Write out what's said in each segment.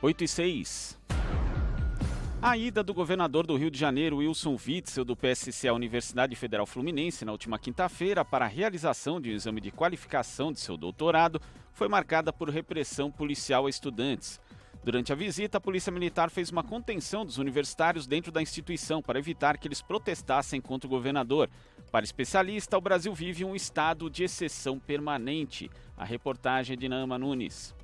8:06. A ida do governador do Rio de Janeiro, Wilson Witzel, do PSC à Universidade Federal Fluminense na última quinta-feira para a realização de um exame de qualificação de seu doutorado foi marcada por repressão policial a estudantes. Durante a visita, a Polícia Militar fez uma contenção dos universitários dentro da instituição para evitar que eles protestassem contra o governador. Para especialista, o Brasil vive um estado de exceção permanente. A reportagem é de Naama Nunes.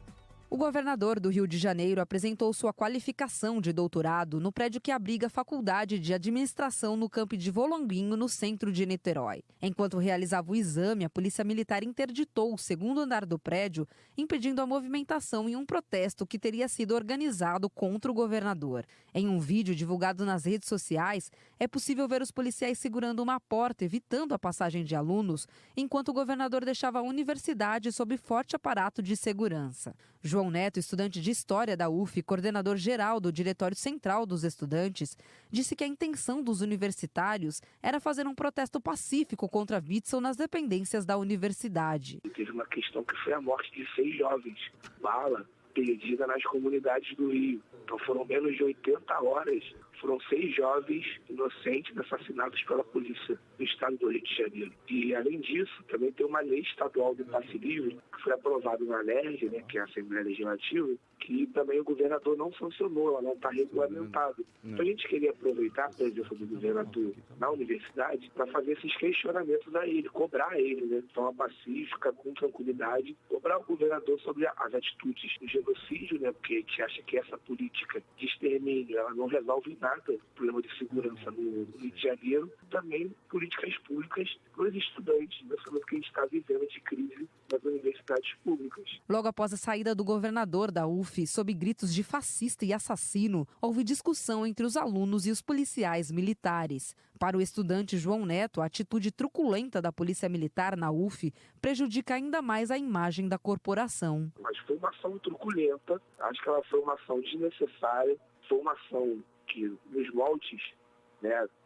O governador do Rio de Janeiro apresentou sua qualificação de doutorado no prédio que abriga a Faculdade de Administração no Campi de Volonguinho, no centro de Niterói. Enquanto realizava o exame, a Polícia Militar interditou o segundo andar do prédio, impedindo a movimentação em um protesto que teria sido organizado contra o governador. Em um vídeo divulgado nas redes sociais, é possível ver os policiais segurando uma porta, evitando a passagem de alunos, enquanto o governador deixava a universidade sob forte aparato de segurança. João Neto, estudante de História da UF, coordenador geral do Diretório Central dos Estudantes, disse que a intenção dos universitários era fazer um protesto pacífico contra Witzel nas dependências da universidade. Teve uma questão que foi a morte de 6 jovens, bala perdida nas comunidades do Rio. Então foram menos de 80 horas. Foram 6 jovens inocentes assassinados pela polícia do estado do Rio de Janeiro. E, além disso, também tem uma lei estadual do passe livre, que foi aprovada na LERJ, que é a Assembleia Legislativa, que também o governador não sancionou, ela não está regulamentada. Então a gente queria aproveitar a presença do governador na universidade para fazer esses questionamentos a ele, cobrar ele, de forma pacífica, com tranquilidade, cobrar o governador sobre as atitudes do genocídio, porque a gente acha que essa política de extermínio ela não resolve nada o problema de segurança no Rio de Janeiro, também políticas públicas para os estudantes, nesse momento que a gente está vivendo de crise nas universidades públicas. Logo após a saída do governador da UF, sob gritos de fascista e assassino, houve discussão entre os alunos e os policiais militares. Para o estudante João Neto, a atitude truculenta da Polícia Militar na UF prejudica ainda mais a imagem da corporação. Mas foi uma ação truculenta, acho que ela foi uma ação desnecessária, foi uma ação que nos moldes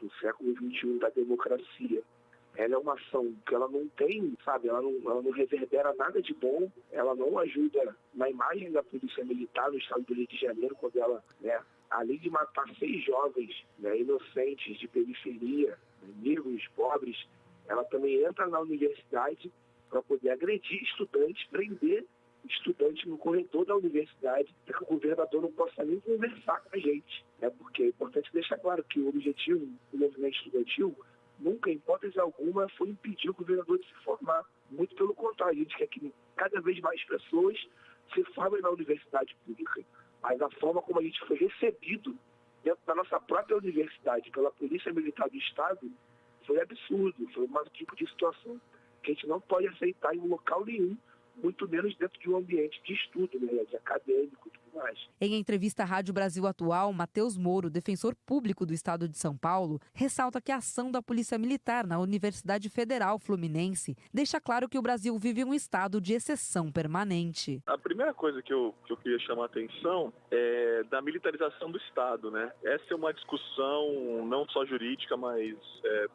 do século XXI da democracia, ela é uma ação que ela não tem, ela não reverbera nada de bom, ela não ajuda na imagem da Polícia Militar no estado do Rio de Janeiro, quando ela, além de matar 6 jovens inocentes de periferia, negros, pobres, ela também entra na universidade para poder agredir estudantes, prender estudante no corredor da universidade, para que o governador não possa nem conversar com a gente. Porque é importante deixar claro que o objetivo do movimento estudantil nunca, em hipótese alguma, foi impedir o governador de se formar. Muito pelo contrário, a gente quer que cada vez mais pessoas se formem na universidade pública. Mas a forma como a gente foi recebido dentro da nossa própria universidade pela Polícia Militar do Estado foi absurdo, foi um tipo de situação que a gente não pode aceitar em um local nenhum, muito menos dentro de um ambiente de estudo, de acadêmico e tudo mais. Em entrevista à Rádio Brasil Atual, Matheus Moro, defensor público do estado de São Paulo, ressalta que a ação da Polícia Militar na Universidade Federal Fluminense deixa claro que o Brasil vive um estado de exceção permanente. A primeira coisa que eu queria chamar a atenção é da militarização do Estado, Essa é uma discussão não só jurídica, mas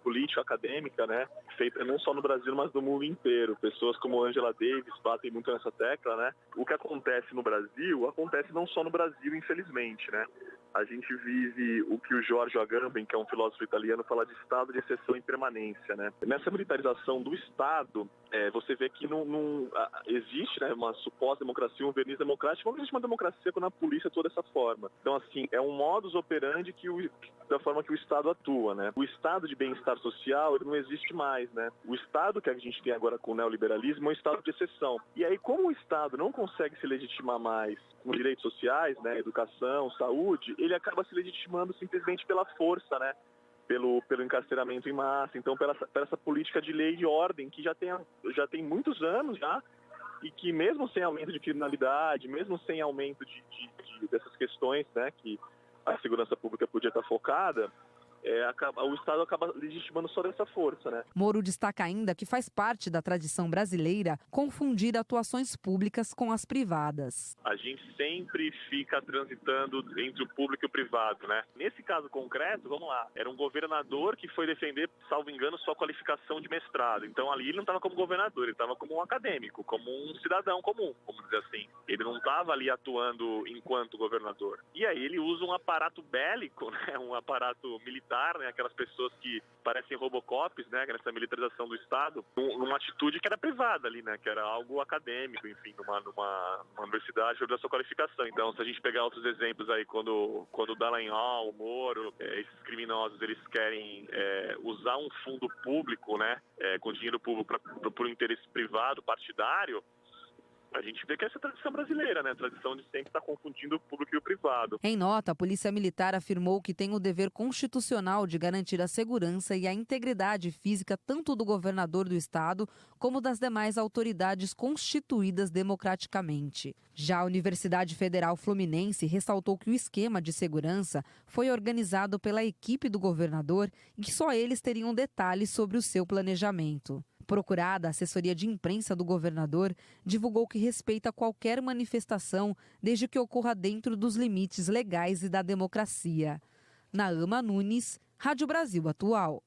político-acadêmica, feita não só no Brasil, mas no mundo inteiro. Pessoas como Angela Davis batem muito nessa tecla, O que acontece no Brasil, acontece não só no Brasil, infelizmente, A gente vive o que o Giorgio Agamben, que é um filósofo italiano, fala de estado de exceção e permanência, Nessa militarização do Estado, você vê que não existe uma suposta democracia, um verniz democrático, não existe uma democracia quando a polícia atua dessa forma. Então, assim, é um modus operandi da forma que o Estado atua, O estado de bem-estar social, ele não existe mais, O Estado que a gente tem agora com o neoliberalismo é um estado de exceção. E aí, como o Estado não consegue se legitimar mais com direitos sociais, educação, saúde, ele acaba se legitimando simplesmente pela força, pelo encarceramento em massa, então pela essa política de lei e de ordem que já tem muitos anos já, e que mesmo sem aumento de criminalidade, mesmo sem aumento dessas questões, que a segurança pública podia estar focada, o Estado acaba legitimando só dessa força, né? Moro destaca ainda que faz parte da tradição brasileira confundir atuações públicas com as privadas. A gente sempre fica transitando entre o público e o privado, né? Nesse caso concreto, vamos lá, era um governador que foi defender, salvo engano, sua qualificação de mestrado. Então ali ele não estava como governador, ele estava como um acadêmico, como um cidadão comum, vamos dizer assim. Ele não estava ali atuando enquanto governador. E aí ele usa um aparato bélico, né? Um aparato militar, né? Aquelas pessoas que parecem robocops, né? Nessa militarização do Estado, numa atitude que era privada ali, né? Que era algo acadêmico, enfim, numa universidade da sua qualificação. Então, se a gente pegar outros exemplos aí, quando o Dallagnol, o Moro, esses criminosos, eles querem usar um fundo público, né? Com dinheiro público para o interesse privado, partidário, a gente vê que essa é a tradição brasileira, né? A tradição de sempre estar confundindo o público e o privado. Em nota, a Polícia Militar afirmou que tem o dever constitucional de garantir a segurança e a integridade física tanto do governador do estado como das demais autoridades constituídas democraticamente. Já a Universidade Federal Fluminense ressaltou que o esquema de segurança foi organizado pela equipe do governador e que só eles teriam detalhes sobre o seu planejamento. Procurada, a assessoria de imprensa do governador divulgou que respeita qualquer manifestação desde que ocorra dentro dos limites legais e da democracia. Naama Nunes, Rádio Brasil Atual.